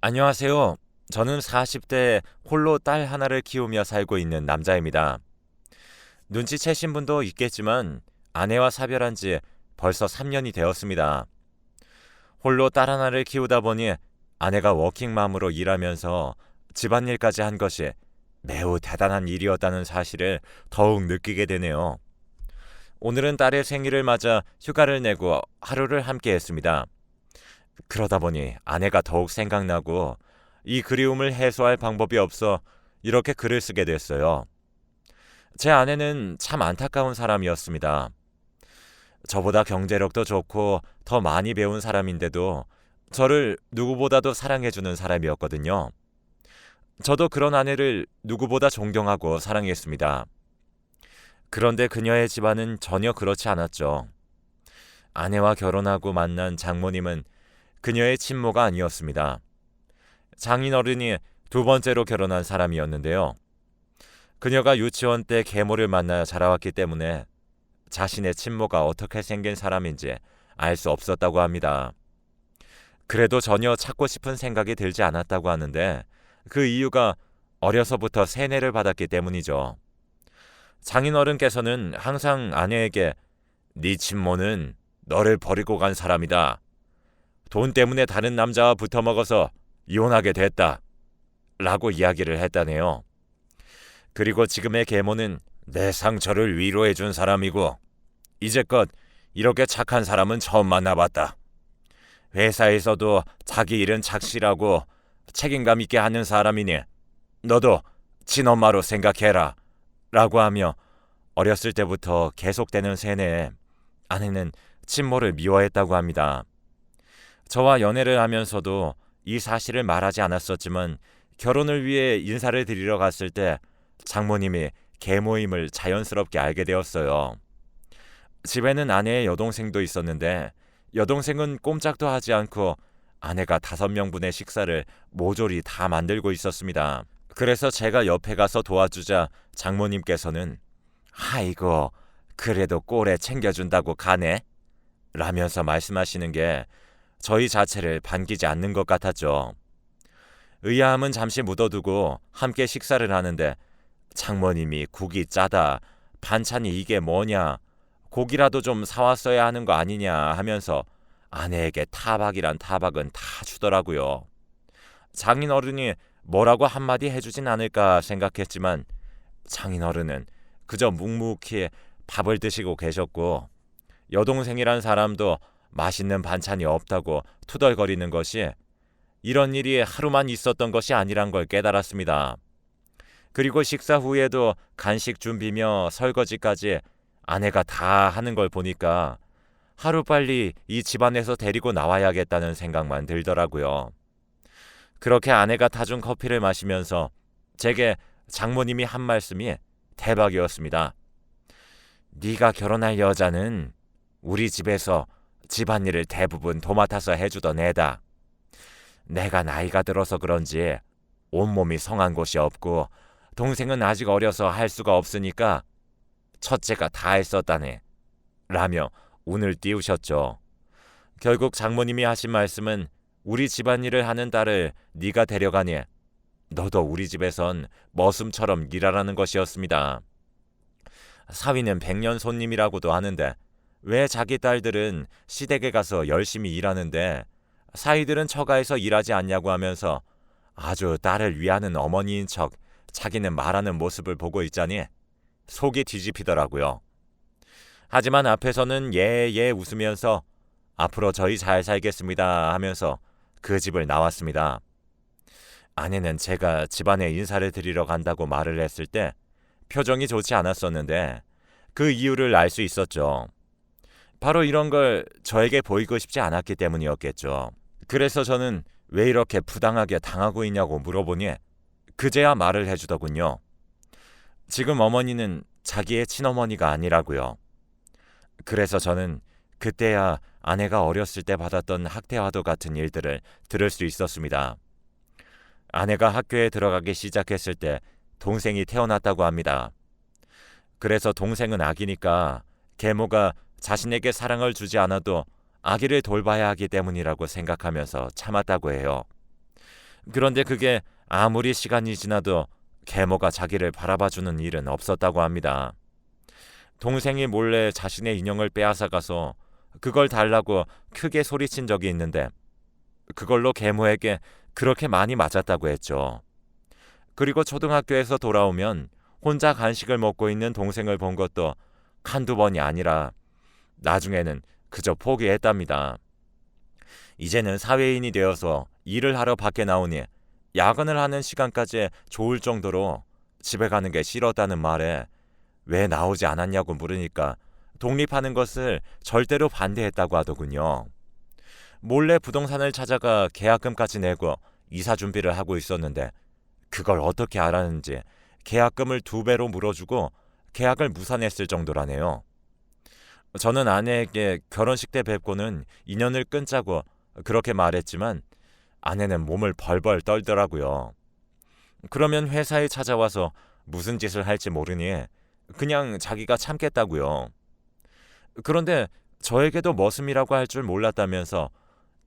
안녕하세요. 저는 40대 홀로 딸 하나를 키우며 살고 있는 남자입니다. 눈치채신 분도 있겠지만 아내와 사별한 지 벌써 3년이 되었습니다. 홀로 딸 하나를 키우다 보니 아내가 워킹맘으로 일하면서 집안일까지 한 것이 매우 대단한 일이었다는 사실을 더욱 느끼게 되네요. 오늘은 딸의 생일을 맞아 휴가를 내고 하루를 함께 했습니다. 그러다 보니 아내가 더욱 생각나고 이 그리움을 해소할 방법이 없어 이렇게 글을 쓰게 됐어요. 제 아내는 참 안타까운 사람이었습니다. 저보다 경제력도 좋고 더 많이 배운 사람인데도 저를 누구보다도 사랑해주는 사람이었거든요. 저도 그런 아내를 누구보다 존경하고 사랑했습니다. 그런데 그녀의 집안은 전혀 그렇지 않았죠. 아내와 결혼하고 만난 장모님은 그녀의 친모가 아니었습니다. 장인어른이 두 번째로 결혼한 사람이었는데요. 그녀가 유치원 때 계모를 만나 자라왔기 때문에 자신의 친모가 어떻게 생긴 사람인지 알 수 없었다고 합니다. 그래도 전혀 찾고 싶은 생각이 들지 않았다고 하는데 그 이유가 어려서부터 세뇌를 받았기 때문이죠. 장인어른께서는 항상 아내에게 네 친모는 너를 버리고 간 사람이다. 돈 때문에 다른 남자와 붙어먹어서 이혼하게 됐다. 라고 이야기를 했다네요. 그리고 지금의 계모는 내 상처를 위로해준 사람이고 이제껏 이렇게 착한 사람은 처음 만나봤다. 회사에서도 자기 일은 착실하고 책임감 있게 하는 사람이니 너도 친엄마로 생각해라. 라고 하며 어렸을 때부터 계속되는 세뇌에 아내는 친모를 미워했다고 합니다. 저와 연애를 하면서도 이 사실을 말하지 않았었지만 결혼을 위해 인사를 드리러 갔을 때 장모님이 계모임을 자연스럽게 알게 되었어요. 집에는 아내의 여동생도 있었는데 여동생은 꼼짝도 하지 않고 아내가 5명분의 식사를 모조리 다 만들고 있었습니다. 그래서 제가 옆에 가서 도와주자 장모님께서는 아이고 그래도 꼴에 챙겨준다고 가네? 라면서 말씀하시는 게 저희 자체를 반기지 않는 것 같았죠. 의아함은 잠시 묻어두고 함께 식사를 하는데 장모님이 국이 짜다, 반찬이 이게 뭐냐, 고기라도 좀 사왔어야 하는 거 아니냐 하면서 아내에게 타박이란 타박은 다 주더라고요. 장인어른이 뭐라고 한마디 해주진 않을까 생각했지만 장인어른은 그저 묵묵히 밥을 드시고 계셨고 여동생이란 사람도 맛있는 반찬이 없다고 투덜거리는 것이 이런 일이 하루만 있었던 것이 아니란 걸 깨달았습니다. 그리고 식사 후에도 간식 준비며 설거지까지 아내가 다 하는 걸 보니까 하루빨리 이 집안에서 데리고 나와야겠다는 생각만 들더라고요. 그렇게 아내가 타준 커피를 마시면서 제게 장모님이 한 말씀이 대박이었습니다. 네가 결혼할 여자는 우리 집에서 집안일을 대부분 도맡아서 해주던 애다. 내가 나이가 들어서 그런지 온몸이 성한 곳이 없고 동생은 아직 어려서 할 수가 없으니까 첫째가 다 했었다네. 라며 운을 띄우셨죠. 결국 장모님이 하신 말씀은 우리 집안일을 하는 딸을 네가 데려가니 너도 우리 집에선 머슴처럼 일하라는 것이었습니다. 사위는 백년 손님이라고도 하는데 왜 자기 딸들은 시댁에 가서 열심히 일하는데 사위들은 처가에서 일하지 않냐고 하면서 아주 딸을 위하는 어머니인 척 자기는 말하는 모습을 보고 있자니 속이 뒤집히더라고요. 하지만 앞에서는 예예 웃으면서 앞으로 저희 잘 살겠습니다 하면서 그 집을 나왔습니다. 아내는 제가 집안에 인사를 드리러 간다고 말을 했을 때 표정이 좋지 않았었는데 그 이유를 알 수 있었죠. 바로 이런 걸 저에게 보이고 싶지 않았기 때문이었겠죠. 그래서 저는 왜 이렇게 부당하게 당하고 있냐고 물어보니 그제야 말을 해주더군요. 지금 어머니는 자기의 친어머니가 아니라고요. 그래서 저는 그때야 아내가 어렸을 때 받았던 학대와도 같은 일들을 들을 수 있었습니다. 아내가 학교에 들어가기 시작했을 때 동생이 태어났다고 합니다. 그래서 동생은 아기니까 계모가 자신에게 사랑을 주지 않아도 아기를 돌봐야 하기 때문이라고 생각하면서 참았다고 해요. 그런데 그게 아무리 시간이 지나도 계모가 자기를 바라봐주는 일은 없었다고 합니다. 동생이 몰래 자신의 인형을 빼앗아가서 그걸 달라고 크게 소리친 적이 있는데 그걸로 계모에게 그렇게 많이 맞았다고 했죠. 그리고 초등학교에서 돌아오면 혼자 간식을 먹고 있는 동생을 본 것도 한두 번이 아니라 나중에는 그저 포기했답니다. 이제는 사회인이 되어서 일을 하러 밖에 나오니 야근을 하는 시간까지 좋을 정도로 집에 가는 게 싫었다는 말에 왜 나오지 않았냐고 물으니까 독립하는 것을 절대로 반대했다고 하더군요. 몰래 부동산을 찾아가 계약금까지 내고 이사 준비를 하고 있었는데 그걸 어떻게 알았는지 계약금을 2배로 물어주고 계약을 무산했을 정도라네요. 저는 아내에게 결혼식 때 뵙고는 인연을 끊자고 그렇게 말했지만 아내는 몸을 벌벌 떨더라고요. 그러면 회사에 찾아와서 무슨 짓을 할지 모르니 그냥 자기가 참겠다고요. 그런데 저에게도 머슴이라고 할 줄 몰랐다면서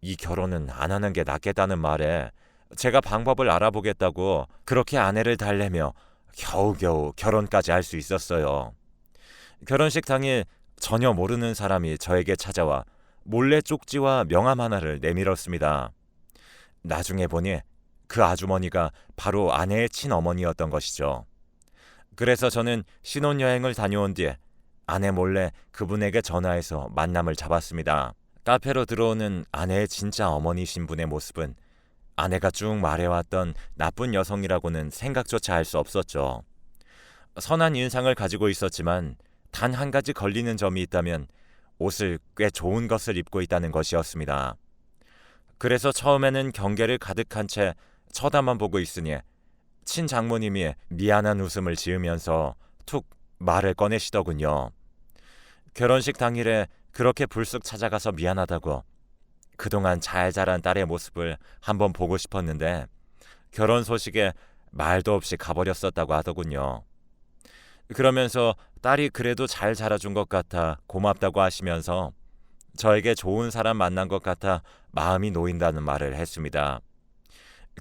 이 결혼은 안 하는 게 낫겠다는 말에 제가 방법을 알아보겠다고 그렇게 아내를 달래며 겨우겨우 결혼까지 할 수 있었어요. 결혼식 당일 전혀 모르는 사람이 저에게 찾아와 몰래 쪽지와 명함 하나를 내밀었습니다. 나중에 보니 그 아주머니가 바로 아내의 친어머니였던 것이죠. 그래서 저는 신혼여행을 다녀온 뒤에 아내 몰래 그분에게 전화해서 만남을 잡았습니다. 카페로 들어오는 아내의 진짜 어머니 신분의 모습은 아내가 쭉 말해왔던 나쁜 여성이라고는 생각조차 할 수 없었죠. 선한 인상을 가지고 있었지만 단 한 가지 걸리는 점이 있다면 옷을 꽤 좋은 것을 입고 있다는 것이었습니다. 그래서 처음에는 경계를 가득한 채 쳐다만 보고 있으니 친장모님이 미안한 웃음을 지으면서 툭 말을 꺼내시더군요. 결혼식 당일에 그렇게 불쑥 찾아가서 미안하다고 그동안 잘 자란 딸의 모습을 한번 보고 싶었는데 결혼 소식에 말도 없이 가버렸었다고 하더군요. 그러면서 딸이 그래도 잘 자라준 것 같아 고맙다고 하시면서 저에게 좋은 사람 만난 것 같아 마음이 놓인다는 말을 했습니다.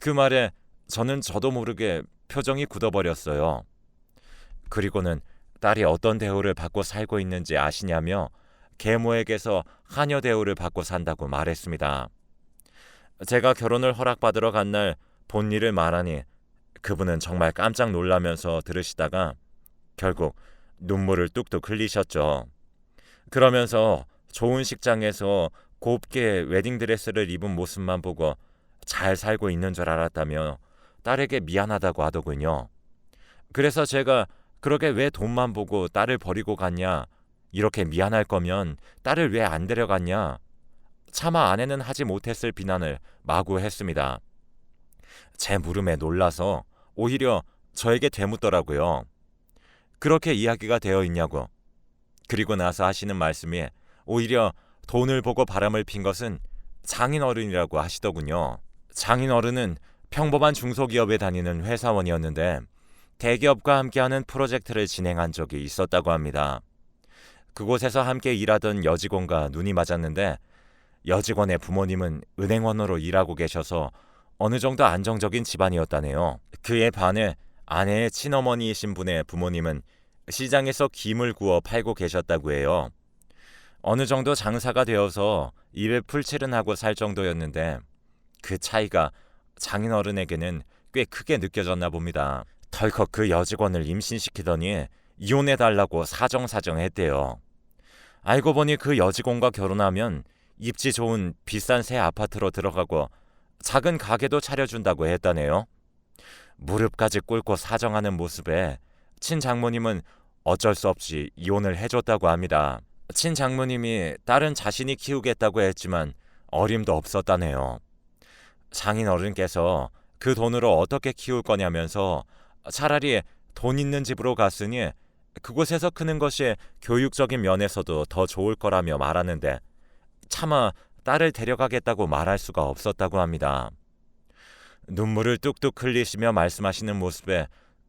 그 말에 저도 모르게 표정이 굳어버렸어요. 그리고는 딸이 어떤 대우를 받고 살고 있는지 아시냐며 계모에게서 하녀 대우를 받고 산다고 말했습니다. 제가 결혼을 허락받으러 간 날 본 일을 말하니 그분은 정말 깜짝 놀라면서 들으시다가 결국 눈물을 뚝뚝 흘리셨죠. 그러면서 좋은 식장에서 곱게 웨딩드레스를 입은 모습만 보고 잘 살고 있는 줄 알았다며 딸에게 미안하다고 하더군요. 그래서 제가 그러게 왜 돈만 보고 딸을 버리고 갔냐, 이렇게 미안할 거면 딸을 왜 안 데려갔냐, 차마 아내는 하지 못했을 비난을 마구 했습니다. 제 물음에 놀라서 오히려 저에게 되묻더라고요. 그렇게 이야기가 되어 있냐고. 그리고 나서 하시는 말씀이 오히려 돈을 보고 바람을 핀 것은 장인어른이라고 하시더군요. 장인어른은 평범한 중소기업에 다니는 회사원이었는데 대기업과 함께하는 프로젝트를 진행한 적이 있었다고 합니다. 그곳에서 함께 일하던 여직원과 눈이 맞았는데 여직원의 부모님은 은행원으로 일하고 계셔서 어느 정도 안정적인 집안이었다네요. 그에 반해 아내의 친어머니이신 분의 부모님은 시장에서 김을 구워 팔고 계셨다고 해요. 어느 정도 장사가 되어서 입에 풀칠은 하고 살 정도였는데 그 차이가 장인어른에게는 꽤 크게 느껴졌나 봅니다. 덜컥 그 여직원을 임신시키더니 이혼해달라고 사정사정했대요. 알고 보니 그 여직원과 결혼하면 입지 좋은 비싼 새 아파트로 들어가고 작은 가게도 차려준다고 했다네요. 무릎까지 꿇고 사정하는 모습에 친장모님은 어쩔 수 없이 이혼을 해줬다고 합니다. 친장모님이 딸은 자신이 키우겠다고 했지만 어림도 없었다네요. 장인어른께서 그 돈으로 어떻게 키울 거냐면서 차라리 돈 있는 집으로 갔으니 그곳에서 크는 것이 교육적인 면에서도 더 좋을 거라며 말하는데 차마 딸을 데려가겠다고 말할 수가 없었다고 합니다. 눈물을 뚝뚝 흘리시며 말씀하시는 모습에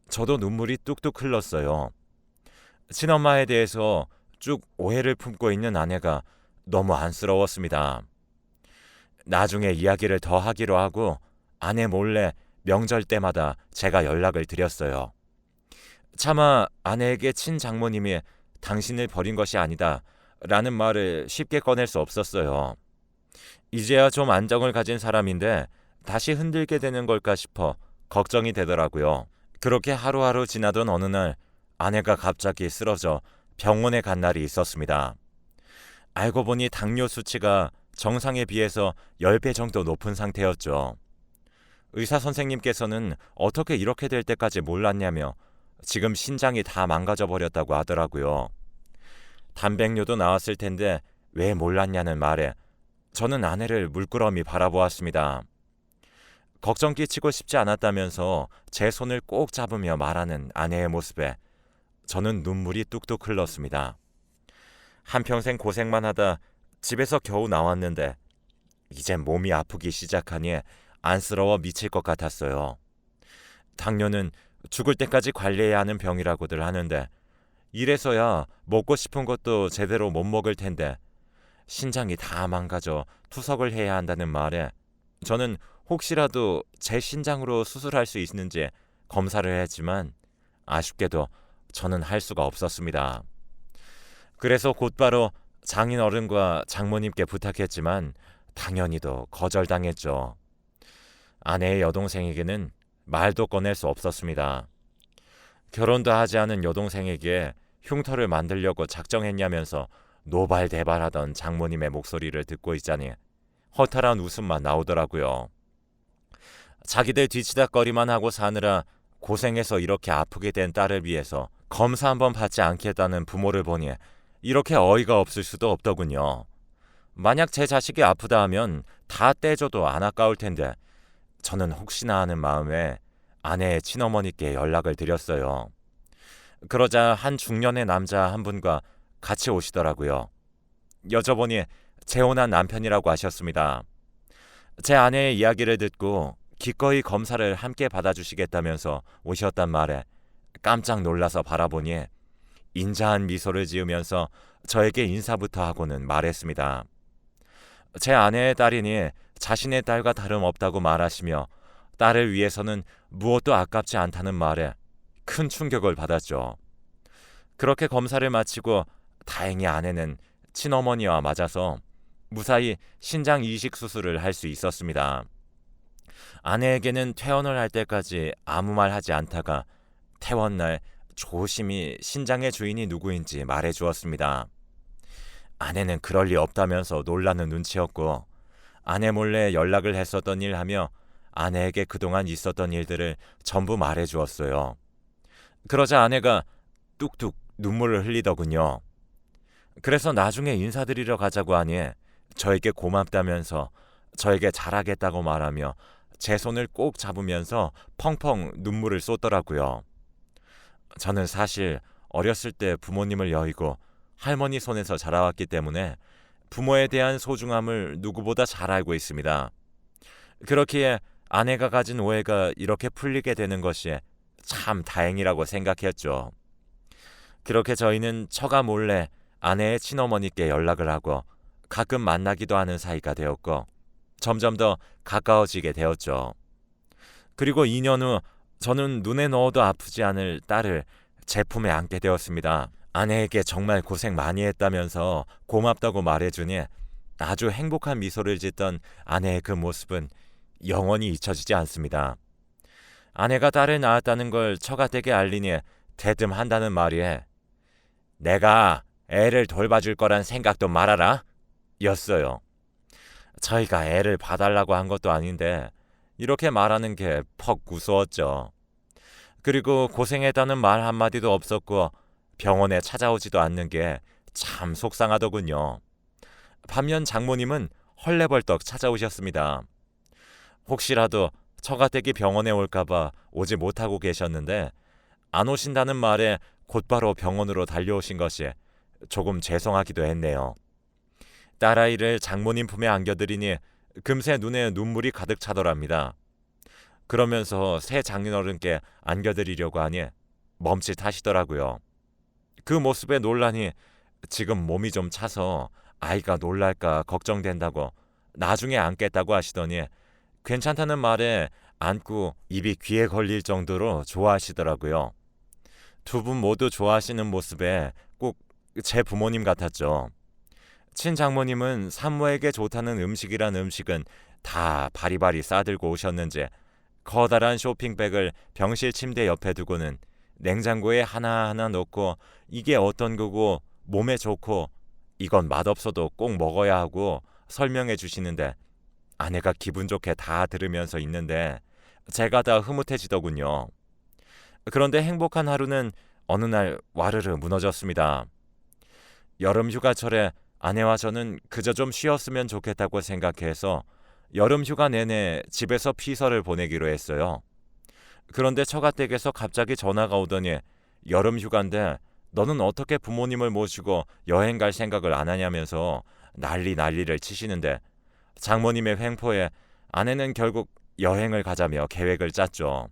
저도 눈물이 뚝뚝 흘렀어요. 친엄마에 대해서 쭉 오해를 품고 있는 아내가 너무 안쓰러웠습니다. 나중에 이야기를 더 하기로 하고 아내 몰래 명절 때마다 제가 연락을 드렸어요. 차마 아내에게 친장모님이 당신을 버린 것이 아니다 라는 말을 쉽게 꺼낼 수 없었어요. 이제야 좀 안정을 가진 사람인데 다시 흔들게 되는 걸까 싶어 걱정이 되더라고요. 그렇게 하루하루 지나던 어느 날 아내가 갑자기 쓰러져 병원에 간 날이 있었습니다. 알고 보니 당뇨 수치가 정상에 비해서 10배 정도 높은 상태였죠. 의사 선생님께서는 어떻게 이렇게 될 때까지 몰랐냐며 지금 신장이 다 망가져 버렸다고 하더라고요. 단백뇨도 나왔을 텐데 왜 몰랐냐는 말에 저는 아내를 물끄러미 바라보았습니다. 걱정 끼치고 싶지 않았다면서 제 손을 꼭 잡으며 말하는 아내의 모습에 저는 눈물이 뚝뚝 흘렀습니다. 한평생 고생만 하다 집에서 겨우 나왔는데 이젠 몸이 아프기 시작하니 안쓰러워 미칠 것 같았어요. 당뇨는 죽을 때까지 관리해야 하는 병이라고들 하는데 이래서야 먹고 싶은 것도 제대로 못 먹을 텐데 신장이 다 망가져 투석을 해야 한다는 말에 저는 혹시라도 제 신장으로 수술할 수 있는지 검사를 했지만 아쉽게도 저는 할 수가 없었습니다. 그래서 곧바로 장인어른과 장모님께 부탁했지만 당연히도 거절당했죠. 아내의 여동생에게는 말도 꺼낼 수 없었습니다. 결혼도 하지 않은 여동생에게 흉터를 만들려고 작정했냐면서 노발대발하던 장모님의 목소리를 듣고 있자니 허탈한 웃음만 나오더라고요. 자기들 뒤치다꺼리만 하고 사느라 고생해서 이렇게 아프게 된 딸을 위해서 검사 한번 받지 않겠다는 부모를 보니 이렇게 어이가 없을 수도 없더군요. 만약 제 자식이 아프다 하면 다 떼줘도 안 아까울 텐데 저는 혹시나 하는 마음에 아내의 친어머니께 연락을 드렸어요. 그러자 한 중년의 남자 한 분과 같이 오시더라고요. 여쭤보니 재혼한 남편이라고 하셨습니다. 제 아내의 이야기를 듣고 기꺼이 검사를 함께 받아주시겠다면서 오셨단 말에 깜짝 놀라서 바라보니 인자한 미소를 지으면서 저에게 인사부터 하고는 말했습니다. 제 아내의 딸이니 자신의 딸과 다름없다고 말하시며 딸을 위해서는 무엇도 아깝지 않다는 말에 큰 충격을 받았죠. 그렇게 검사를 마치고 다행히 아내는 친어머니와 맞아서 무사히 신장 이식 수술을 할 수 있었습니다. 아내에게는 퇴원을 할 때까지 아무 말 하지 않다가 퇴원날 조심히 신장의 주인이 누구인지 말해 주었습니다. 아내는 그럴 리 없다면서 놀라는 눈치였고 아내 몰래 연락을 했었던 일 하며 아내에게 그동안 있었던 일들을 전부 말해 주었어요. 그러자 아내가 뚝뚝 눈물을 흘리더군요. 그래서 나중에 인사드리러 가자고 하니 저에게 고맙다면서 저에게 잘하겠다고 말하며 제 손을 꼭 잡으면서 펑펑 눈물을 쏟더라고요. 저는 사실 어렸을 때 부모님을 여의고 할머니 손에서 자라왔기 때문에 부모에 대한 소중함을 누구보다 잘 알고 있습니다. 그렇기에 아내가 가진 오해가 이렇게 풀리게 되는 것이 참 다행이라고 생각했죠. 그렇게 저희는 처가 몰래 아내의 친어머니께 연락을 하고 가끔 만나기도 하는 사이가 되었고 점점 더 가까워지게 되었죠. 그리고 2년 후 저는 눈에 넣어도 아프지 않을 딸을 제 품에 안게 되었습니다. 아내에게 정말 고생 많이 했다면서 고맙다고 말해주니 아주 행복한 미소를 짓던 아내의 그 모습은 영원히 잊혀지지 않습니다. 아내가 딸을 낳았다는 걸 처가댁에 알리니 대뜸한다는 말이에 내가 애를 돌봐줄 거란 생각도 말아라 였어요. 저희가 애를 봐달라고 한 것도 아닌데 이렇게 말하는 게 퍽 우스웠죠. 그리고 고생했다는 말 한마디도 없었고 병원에 찾아오지도 않는 게 참 속상하더군요. 반면 장모님은 헐레벌떡 찾아오셨습니다. 혹시라도 처가댁이 병원에 올까봐 오지 못하고 계셨는데 안 오신다는 말에 곧바로 병원으로 달려오신 것이 조금 죄송하기도 했네요. 딸아이를 장모님 품에 안겨드리니 금세 눈에 눈물이 가득 차더랍니다. 그러면서 새 장인어른께 안겨드리려고 하니 멈칫하시더라고요. 그 모습에 놀라니 지금 몸이 좀 차서 아이가 놀랄까 걱정된다고 나중에 안겠다고 하시더니 괜찮다는 말에 안고 입이 귀에 걸릴 정도로 좋아하시더라고요. 두 분 모두 좋아하시는 모습에 꼭 제 부모님 같았죠. 친장모님은 산모에게 좋다는 음식이란 음식은 다 바리바리 싸들고 오셨는지 커다란 쇼핑백을 병실 침대 옆에 두고는 냉장고에 하나하나 넣고 이게 어떤 거고 몸에 좋고 이건 맛없어도 꼭 먹어야 하고 설명해 주시는데 아내가 기분 좋게 다 들으면서 있는데 제가 다 흐뭇해지더군요. 그런데 행복한 하루는 어느 날 와르르 무너졌습니다. 여름 휴가철에 아내와 저는 그저 좀 쉬었으면 좋겠다고 생각해서 여름 휴가 내내 집에서 피서를 보내기로 했어요. 그런데 처가댁에서 갑자기 전화가 오더니 여름 휴가인데 너는 어떻게 부모님을 모시고 여행 갈 생각을 안 하냐면서 난리를 치시는데 장모님의 횡포에 아내는 결국 여행을 가자며 계획을 짰죠.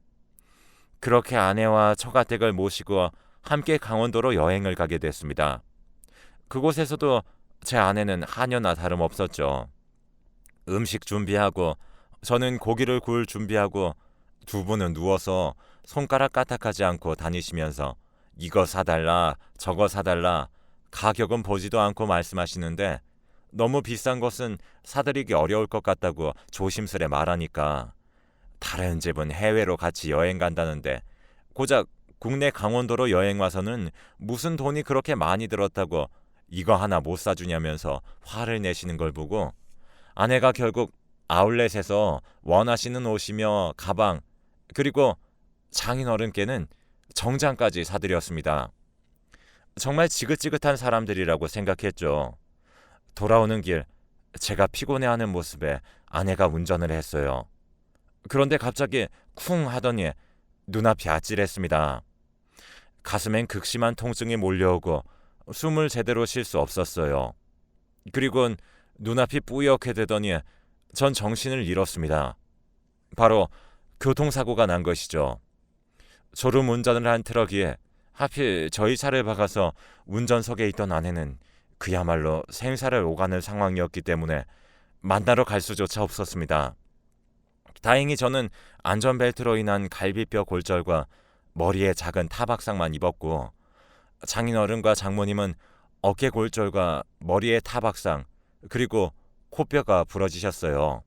그렇게 아내와 처가댁을 모시고 함께 강원도로 여행을 가게 됐습니다. 그곳에서도 제 아내는 하녀나 다름없었죠. 음식 준비하고 저는 고기를 구울 준비하고 두 분은 누워서 손가락 까딱하지 않고 다니시면서 이거 사달라 저거 사달라 가격은 보지도 않고 말씀하시는데 너무 비싼 것은 사드리기 어려울 것 같다고 조심스레 말하니까 다른 집은 해외로 같이 여행 간다는데 고작 국내 강원도로 여행 와서는 무슨 돈이 그렇게 많이 들었다고 이거 하나 못 사주냐면서 화를 내시는 걸 보고 아내가 결국 아울렛에서 원하시는 옷이며 가방 그리고 장인어른께는 정장까지 사드렸습니다. 정말 지긋지긋한 사람들이라고 생각했죠. 돌아오는 길 제가 피곤해하는 모습에 아내가 운전을 했어요. 그런데 갑자기 쿵 하더니 눈앞이 아찔했습니다. 가슴엔 극심한 통증이 몰려오고 숨을 제대로 쉴 수 없었어요. 그리곤 눈앞이 뿌옇게 되더니 전 정신을 잃었습니다. 바로 교통사고가 난 것이죠. 졸음 운전을 한 트럭이 하필 저희 차를 박아서 운전석에 있던 아내는 그야말로 생사를 오가는 상황이었기 때문에 만나러 갈 수조차 없었습니다. 다행히 저는 안전벨트로 인한 갈비뼈 골절과 머리에 작은 타박상만 입었고 장인어른과 장모님은 어깨 골절과 머리에 타박상 그리고 코뼈가 부러지셨어요.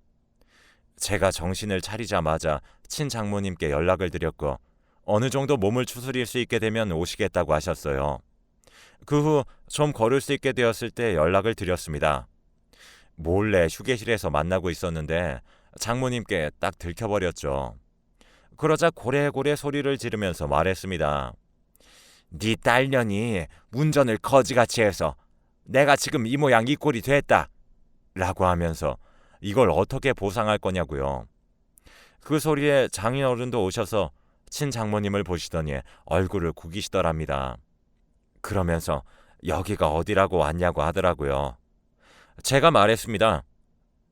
제가 정신을 차리자마자 친장모님께 연락을 드렸고 어느 정도 몸을 추스릴 수 있게 되면 오시겠다고 하셨어요. 그 후 좀 걸을 수 있게 되었을 때 연락을 드렸습니다. 몰래 휴게실에서 만나고 있었는데 장모님께 딱 들켜버렸죠. 그러자 고래고래 소리를 지르면서 말했습니다. 네 딸년이 운전을 거지같이 해서 내가 지금 이 모양 이 꼴이 됐다 라고 하면서 이걸 어떻게 보상할 거냐고요. 그 소리에 장인어른도 오셔서 친장모님을 보시더니 얼굴을 구기시더랍니다. 그러면서 여기가 어디라고 왔냐고 하더라고요. 제가 말했습니다.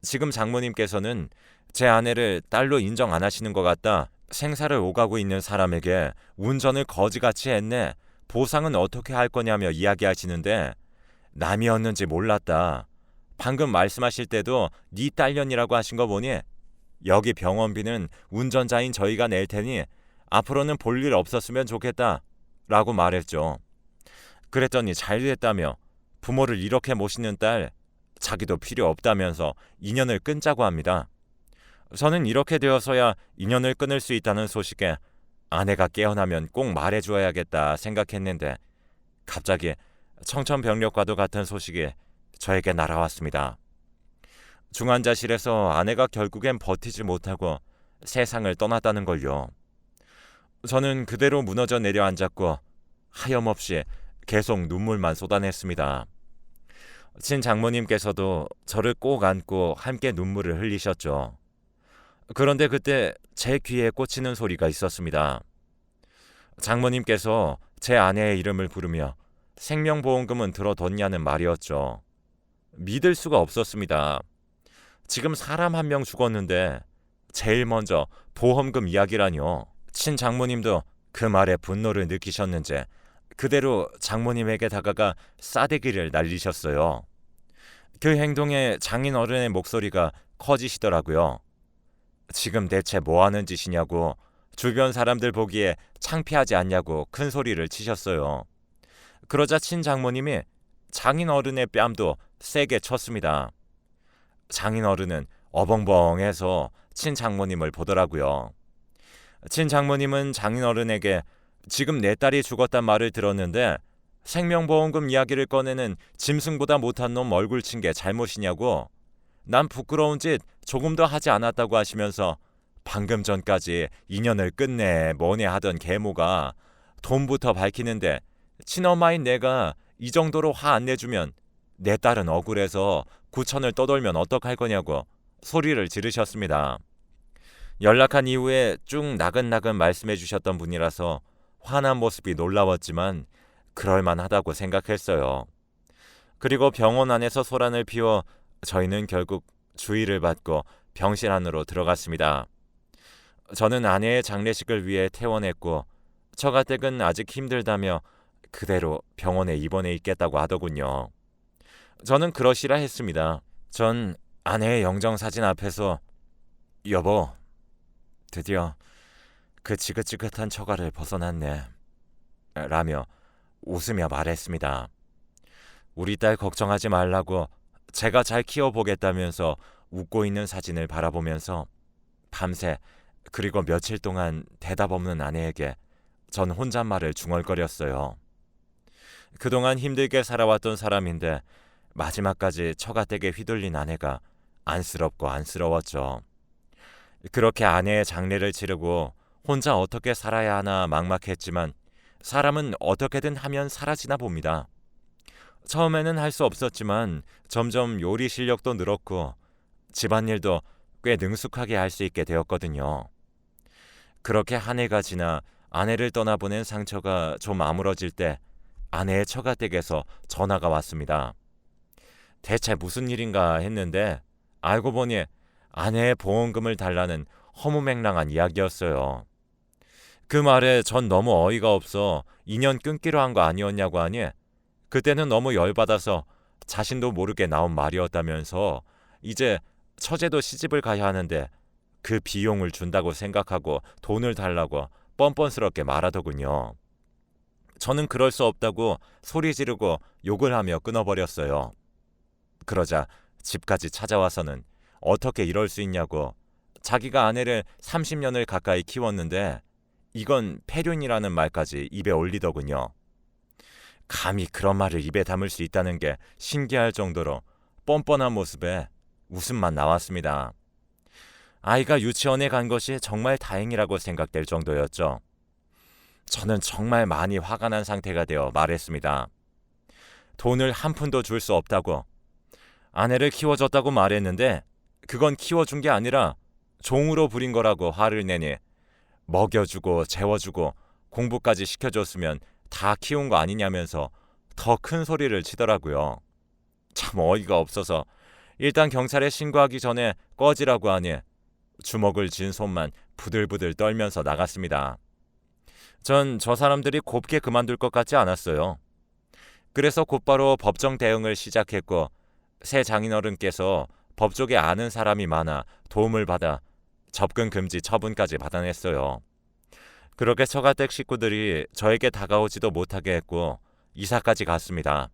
지금 장모님께서는 제 아내를 딸로 인정 안 하시는 것 같다. 생사를 오가고 있는 사람에게 운전을 거지같이 했네. 보상은 어떻게 할 거냐며 이야기하시는데 남이었는지 몰랐다. 방금 말씀하실 때도 네 딸년이라고 하신 거 보니 여기 병원비는 운전자인 저희가 낼 테니 앞으로는 볼 일 없었으면 좋겠다 라고 말했죠. 그랬더니 잘됐다며 부모를 이렇게 모시는 딸 자기도 필요 없다면서 인연을 끊자고 합니다. 저는 이렇게 되어서야 인연을 끊을 수 있다는 소식에 아내가 깨어나면 꼭 말해줘야겠다 생각했는데 갑자기 청천벽력과도 같은 소식이 저에게 날아왔습니다. 중환자실에서 아내가 결국엔 버티지 못하고 세상을 떠났다는 걸요. 저는 그대로 무너져 내려앉았고 하염없이 계속 눈물만 쏟아냈습니다. 친장모님께서도 저를 꼭 안고 함께 눈물을 흘리셨죠. 그런데 그때 제 귀에 꽂히는 소리가 있었습니다. 장모님께서 제 아내의 이름을 부르며 생명보험금은 들어뒀냐는 말이었죠. 믿을 수가 없었습니다. 지금 사람 한 명 죽었는데 제일 먼저 보험금 이야기라뇨. 친장모님도 그 말에 분노를 느끼셨는지 그대로 장모님에게 다가가 싸대기를 날리셨어요. 그 행동에 장인어른의 목소리가 커지시더라고요. 지금 대체 뭐 하는 짓이냐고 주변 사람들 보기에 창피하지 않냐고 큰 소리를 치셨어요. 그러자 친장모님이 장인어른의 뺨도 세게 쳤습니다. 장인어른은 어벙벙해서 친장모님을 보더라고요. 친장모님은 장인어른에게 지금 내 딸이 죽었단 말을 들었는데 생명보험금 이야기를 꺼내는 짐승보다 못한 놈 얼굴 친 게 잘못이냐고, 난 부끄러운 짓 조금도 하지 않았다고 하시면서 방금 전까지 인연을 끝내 뭐네 하던 계모가 돈부터 밝히는데 친엄마인 내가 이 정도로 화 안 내주면 내 딸은 억울해서 구천을 떠돌면 어떡할 거냐고 소리를 지르셨습니다. 연락한 이후에 쭉 나긋나긋 말씀해 주셨던 분이라서 화난 모습이 놀라웠지만 그럴만하다고 생각했어요. 그리고 병원 안에서 소란을 피워 저희는 결국 주의를 받고 병실 안으로 들어갔습니다. 저는 아내의 장례식을 위해 퇴원했고 처가댁은 아직 힘들다며 그대로 병원에 입원해 있겠다고 하더군요. 저는 그러시라 했습니다. 전 아내의 영정사진 앞에서 여보, 드디어 그 지긋지긋한 처가를 벗어났네 라며 웃으며 말했습니다. 우리 딸 걱정하지 말라고 제가 잘 키워보겠다면서 웃고 있는 사진을 바라보면서 밤새 그리고 며칠 동안 대답 없는 아내에게 전 혼잣말을 중얼거렸어요. 그동안 힘들게 살아왔던 사람인데 마지막까지 처가댁에 휘둘린 아내가 안쓰럽고 안쓰러웠죠. 그렇게 아내의 장례를 치르고 혼자 어떻게 살아야 하나 막막했지만 사람은 어떻게든 하면 사라지나 봅니다. 처음에는 할 수 없었지만 점점 요리 실력도 늘었고 집안일도 꽤 능숙하게 할 수 있게 되었거든요. 그렇게 한 해가 지나 아내를 떠나보낸 상처가 좀 아물어질 때 아내의 처가댁에서 전화가 왔습니다. 대체 무슨 일인가 했는데 알고 보니 아내의 보험금을 달라는 허무맹랑한 이야기였어요. 그 말에 전 너무 어이가 없어 인연 끊기로 한 거 아니었냐고 하니 그때는 너무 열받아서 자신도 모르게 나온 말이었다면서 이제 처제도 시집을 가야 하는데 그 비용을 준다고 생각하고 돈을 달라고 뻔뻔스럽게 말하더군요. 저는 그럴 수 없다고 소리 지르고 욕을 하며 끊어버렸어요. 그러자 집까지 찾아와서는 어떻게 이럴 수 있냐고 자기가 아내를 30년을 가까이 키웠는데 이건 폐륜이라는 말까지 입에 올리더군요. 감히 그런 말을 입에 담을 수 있다는 게 신기할 정도로 뻔뻔한 모습에 웃음만 나왔습니다. 아이가 유치원에 간 것이 정말 다행이라고 생각될 정도였죠. 저는 정말 많이 화가 난 상태가 되어 말했습니다. 돈을 한 푼도 줄 수 없다고. 아내를 키워줬다고 말했는데 그건 키워준 게 아니라 종으로 부린 거라고 화를 내니 먹여주고 재워주고 공부까지 시켜줬으면 다 키운 거 아니냐면서 더 큰 소리를 치더라고요. 참 어이가 없어서 일단 경찰에 신고하기 전에 꺼지라고 하니 주먹을 쥔 손만 부들부들 떨면서 나갔습니다. 전 저 사람들이 곱게 그만둘 것 같지 않았어요. 그래서 곧바로 법정 대응을 시작했고 새 장인어른께서 법조계 아는 사람이 많아 도움을 받아 접근 금지 처분까지 받아냈어요. 그렇게 처가댁 식구들이 저에게 다가오지도 못하게 했고 이사까지 갔습니다.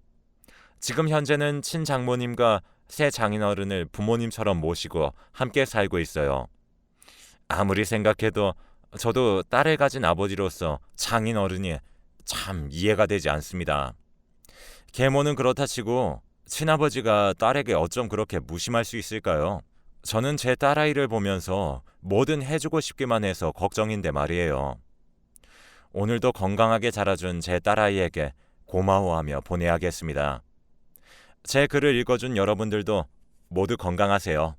지금 현재는 친장모님과 새 장인어른을 부모님처럼 모시고 함께 살고 있어요. 아무리 생각해도 저도 딸을 가진 아버지로서 장인어른이 참 이해가 되지 않습니다. 계모는 그렇다 치고 친아버지가 딸에게 어쩜 그렇게 무심할 수 있을까요? 저는 제 딸아이를 보면서 뭐든 해주고 싶기만 해서 걱정인데 말이에요. 오늘도 건강하게 자라준 제 딸아이에게 고마워하며 보내야겠습니다. 제 글을 읽어준 여러분들도 모두 건강하세요.